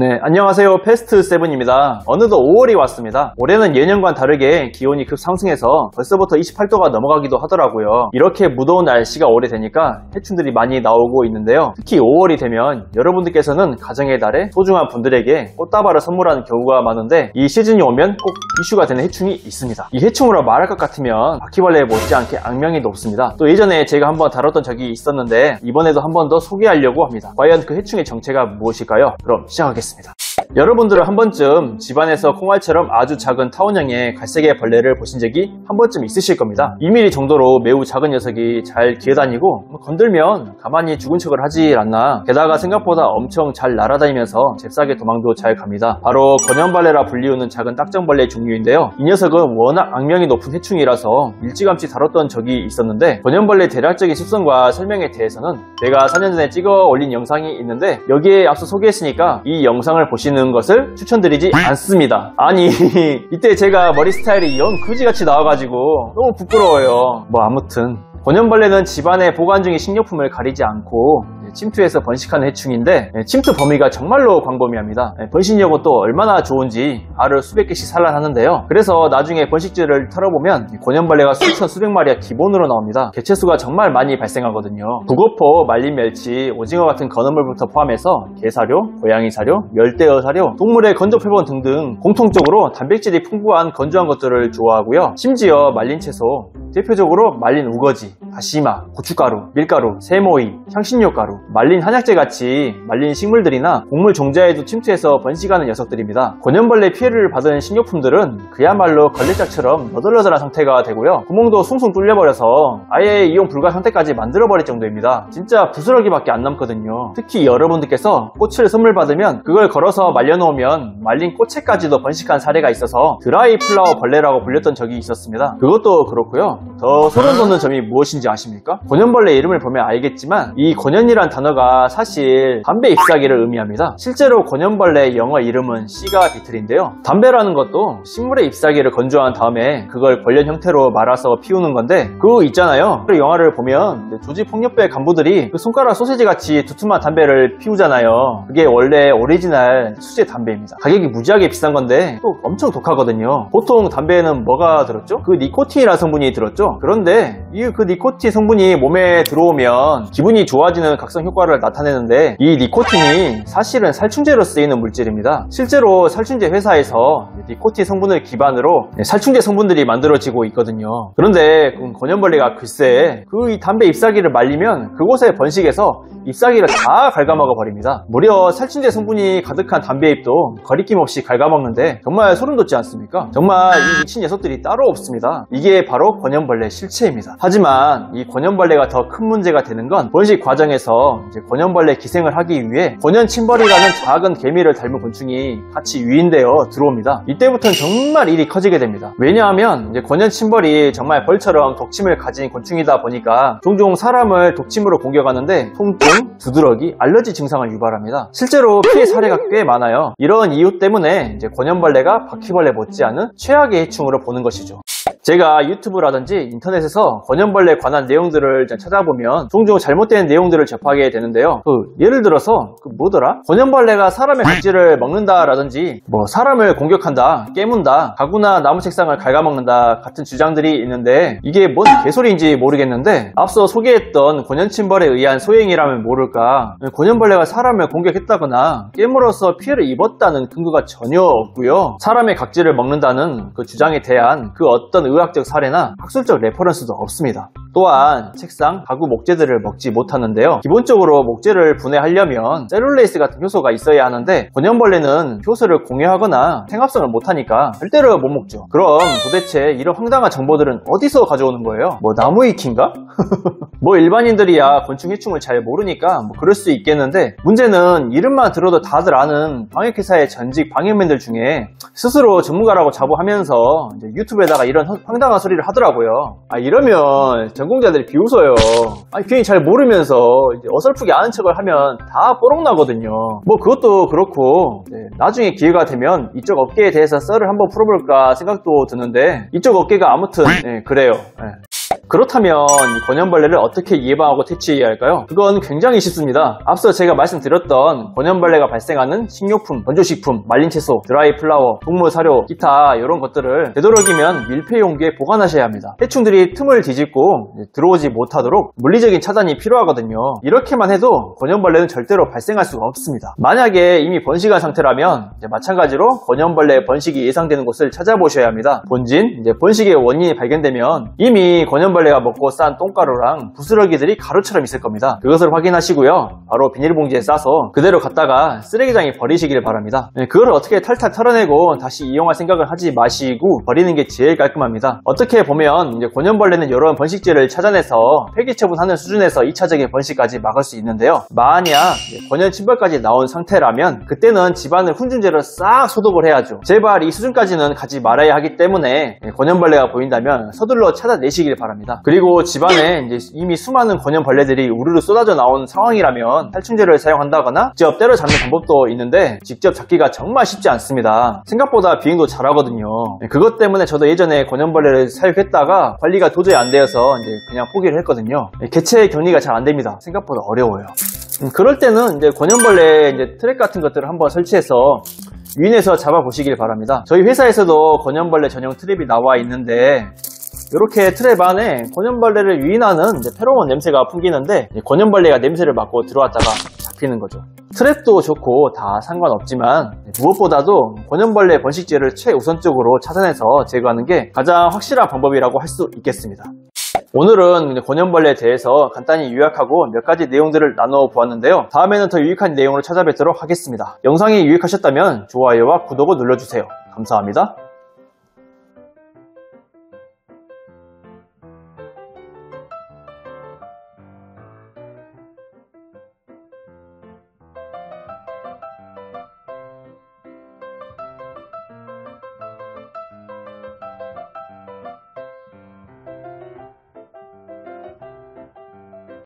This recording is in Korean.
네, 안녕하세요. 패스트7입니다. 어느덧 5월이 왔습니다. 올해는 예년과는 다르게 기온이 급상승해서 벌써부터 28도가 넘어가기도 하더라고요. 이렇게 무더운 날씨가 오래되니까 해충들이 많이 나오고 있는데요. 특히 5월이 되면 여러분들께서는 가정의 달에 소중한 분들에게 꽃다발을 선물하는 경우가 많은데 이 시즌이 오면 꼭 이슈가 되는 해충이 있습니다. 이 해충으로 말할 것 같으면 바퀴벌레 못지않게 악명이 높습니다. 또 예전에 제가 한번 다뤘던 적이 있었는데 이번에도 한 번 더 소개하려고 합니다. 과연 그 해충의 정체가 무엇일까요? 그럼 시작하겠습니다. 여러분들은 한 번쯤 집안에서 콩알처럼 아주 작은 타원형의 갈색의 벌레를 보신 적이 한 번쯤 있으실 겁니다. 2mm 정도로 매우 작은 녀석이 잘 기어다니고 건들면 가만히 죽은 척을 하지 않나. 게다가 생각보다 엄청 잘 날아다니면서 잽싸게 도망도 잘 갑니다. 바로 건연벌레라 불리우는 작은 딱정벌레 종류인데요. 이 녀석은 워낙 악명이 높은 해충이라서 일찌감치 다뤘던 적이 있었는데 건연벌레 대략적인 식성과 설명에 대해서는 제가 4년 전에 찍어 올린 영상이 있는데 여기에 앞서 소개했으니까 이 영상을 보시는 것을 추천드리지 않습니다. 아니 이때 제가 머리 스타일이 영 그지같이 나와가지고 너무 부끄러워요. 뭐 아무튼 건연벌레는 집안의 보관 중인 식료품을 가리지 않고 침투해서 번식하는 해충인데 침투 범위가 정말로 광범위합니다. 번식력은 또 얼마나 좋은지 알을 수백 개씩 산란하는데요. 그래서 나중에 번식지를 털어보면 건연벌레가 수천 수백 마리가 기본으로 나옵니다. 개체수가 정말 많이 발생하거든요. 북어포, 말린 멸치, 오징어 같은 건어물부터 포함해서 게사료, 고양이 사료, 열대어 사료, 동물의 건조표본 등등 공통적으로 단백질이 풍부한 건조한 것들을 좋아하고요. 심지어 말린 채소, 대표적으로 말린 우거지, 다시마, 고춧가루, 밀가루, 세모이, 향신료가루, 말린 한약재 같이 말린 식물들이나 곡물 종자에도 침투해서 번식하는 녀석들입니다. 건연벌레 피해를 받은 식료품들은 그야말로 걸레짝처럼 너덜너덜한 상태가 되고요. 구멍도 숭숭 뚫려버려서 아예 이용 불가 상태까지 만들어버릴 정도입니다. 진짜 부스러기밖에 안 남거든요. 특히 여러분들께서 꽃을 선물 받으면 그걸 걸어서 말려놓으면 말린 꽃채까지도 번식한 사례가 있어서 드라이 플라워 벌레라고 불렸던 적이 있었습니다. 그것도 그렇고요. 더 소름 돋는 점이 무엇인지 아십니까? 건연벌레 이름을 보면 알겠지만 이 건연이란 단어가 사실 담배 잎사귀를 의미합니다. 실제로 건연벌레 영어 이름은 시가 비틀인데요. 담배라는 것도 식물의 잎사귀를 건조한 다음에 그걸 벌련 형태로 말아서 피우는 건데 그거 있잖아요. 영화를 보면 조지폭력배 간부들이 그 손가락 소세지 같이 두툼한 담배를 피우잖아요. 그게 원래 오리지널 수제 담배입니다. 가격이 무지하게 비싼 건데 또 엄청 독하거든요. 보통 담배에는 뭐가 들었죠? 그 니코틴이라는 성분이 들었죠. 그런데 그 니코틴 성분이 몸에 들어오면 기분이 좋아지는 각성 효과를 나타내는데 이 니코틴이 사실은 살충제로 쓰이는 물질입니다. 실제로 살충제 회사에서 니코틴 성분을 기반으로 살충제 성분들이 만들어지고 있거든요. 그런데 건연벌레가 글쎄 이 담배 잎사귀를 말리면 그곳에 번식해서 잎사귀를 다 갉아먹어 버립니다. 무려 살충제 성분이 가득한 담배잎도 거리낌 없이 갉아먹는데 정말 소름 돋지 않습니까? 정말 이 미친 녀석들이 따로 없습니다. 이게 바로 건연벌레 실체입니다. 하지만 이 건연벌레가 더 큰 문제가 되는 건 번식 과정에서 건연벌레 기생을 하기 위해 건연침벌이라는 작은 개미를 닮은 곤충이 같이 유인되어 들어옵니다. 이때부터는 정말 일이 커지게 됩니다. 왜냐하면 건연침벌이 정말 벌처럼 독침을 가진 곤충이다 보니까 종종 사람을 독침으로 공격하는데 통증, 두드러기, 알러지 증상을 유발합니다. 실제로 피해 사례가 꽤 많아요. 이런 이유 때문에 건연벌레가 바퀴벌레 못지않은 최악의 해충으로 보는 것이죠. 제가 유튜브라든지 인터넷에서 건연벌레에 관한 내용들을 찾아보면 종종 잘못된 내용들을 접하게 되는데요. 예를 들어서 뭐더라? 건연벌레가 사람의 각질을 먹는다라든지 사람을 공격한다, 깨문다, 가구나 나무 책상을 갉아먹는다 같은 주장들이 있는데 이게 뭔 개소리인지 모르겠는데 앞서 소개했던 건연침벌에 의한 소행이라면 모를까 건연벌레가 사람을 공격했다거나 깨물어서 피해를 입었다는 근거가 전혀 없고요. 사람의 각질을 먹는다는 그 주장에 대한 그 어떤 의학적 사례나 학술적 레퍼런스도 없습니다. 또한 책상, 가구 목재들을 먹지 못하는데요. 기본적으로 목재를 분해하려면 셀룰레이스 같은 효소가 있어야 하는데 건연벌레는 효소를 공유하거나 생합성을 못하니까 절대로 못 먹죠. 그럼 도대체 이런 황당한 정보들은 어디서 가져오는 거예요? 나무위키인가? 일반인들이야 곤충 해충을 잘 모르니까 그럴 수 있겠는데 문제는 이름만 들어도 다들 아는 방역회사의 전직 방역맨들 중에 스스로 전문가라고 자부하면서 유튜브에다가 이런 황당한 소리를 하더라고요. 이러면 전공자들이 비웃어요. 괜히 잘 모르면서 어설프게 아는 척을 하면 다 뽀록나거든요. 그것도 그렇고 나중에 기회가 되면 이쪽 업계에 대해서 썰을 한번 풀어볼까 생각도 드는데 이쪽 업계가 아무튼 그래요. 그렇다면 이 권연벌레를 어떻게 예방하고 퇴치해야 할까요? 그건 굉장히 쉽습니다. 앞서 제가 말씀드렸던 권연벌레가 발생하는 식료품, 건조식품, 말린 채소, 드라이 플라워, 동물 사료, 기타 이런 것들을 되도록이면 밀폐 용기에 보관하셔야 합니다. 해충들이 틈을 뒤집고 들어오지 못하도록 물리적인 차단이 필요하거든요. 이렇게만 해도 권연벌레는 절대로 발생할 수가 없습니다. 만약에 이미 번식한 상태라면 마찬가지로 권연벌레 번식이 예상되는 곳을 찾아보셔야 합니다. 본진, 번식의 원인이 발견되면 이미 권연벌레가 먹고 싼 똥가루랑 부스러기들이 가루처럼 있을 겁니다. 그것을 확인하시고요. 바로 비닐봉지에 싸서 그대로 갖다가 쓰레기장에 버리시길 바랍니다. 그걸 어떻게 탈탈 털어내고 다시 이용할 생각을 하지 마시고 버리는 게 제일 깔끔합니다. 어떻게 보면 권연벌레는 이런 번식지를 찾아내서 폐기 처분하는 수준에서 2차적인 번식까지 막을 수 있는데요. 만약 권연 침벌까지 나온 상태라면 그때는 집안을 훈증제로 싹 소독을 해야죠. 제발 이 수준까지는 가지 말아야 하기 때문에 권연벌레가 보인다면 서둘러 찾아내시길 바랍니다. 그리고 집안에 이미 수많은 권연벌레들이 우르르 쏟아져 나온 상황이라면 살충제를 사용한다거나 직접 때려잡는 방법도 있는데 직접 잡기가 정말 쉽지 않습니다. 생각보다 비행도 잘하거든요. 그것 때문에 저도 예전에 권연벌레를 사육했다가 관리가 도저히 안 되어서 그냥 포기를 했거든요. 개체 격리가 잘 안 됩니다. 생각보다 어려워요. 그럴 때는 권연벌레 트랩 같은 것들을 한번 설치해서 유인해서 잡아보시길 바랍니다. 저희 회사에서도 권연벌레 전용 트랩이 나와 있는데 이렇게 트랩 안에 권연벌레를 유인하는 페로몬 냄새가 풍기는데 권연벌레가 냄새를 맡고 들어왔다가 잡히는 거죠. 트랩도 좋고 다 상관없지만 무엇보다도 권연벌레 번식지를 최우선적으로 찾아내서 제거하는 게 가장 확실한 방법이라고 할 수 있겠습니다. 오늘은 권연벌레에 대해서 간단히 요약하고 몇 가지 내용들을 나눠 보았는데요. 다음에는 더 유익한 내용으로 찾아뵙도록 하겠습니다. 영상이 유익하셨다면 좋아요와 구독을 눌러주세요. 감사합니다.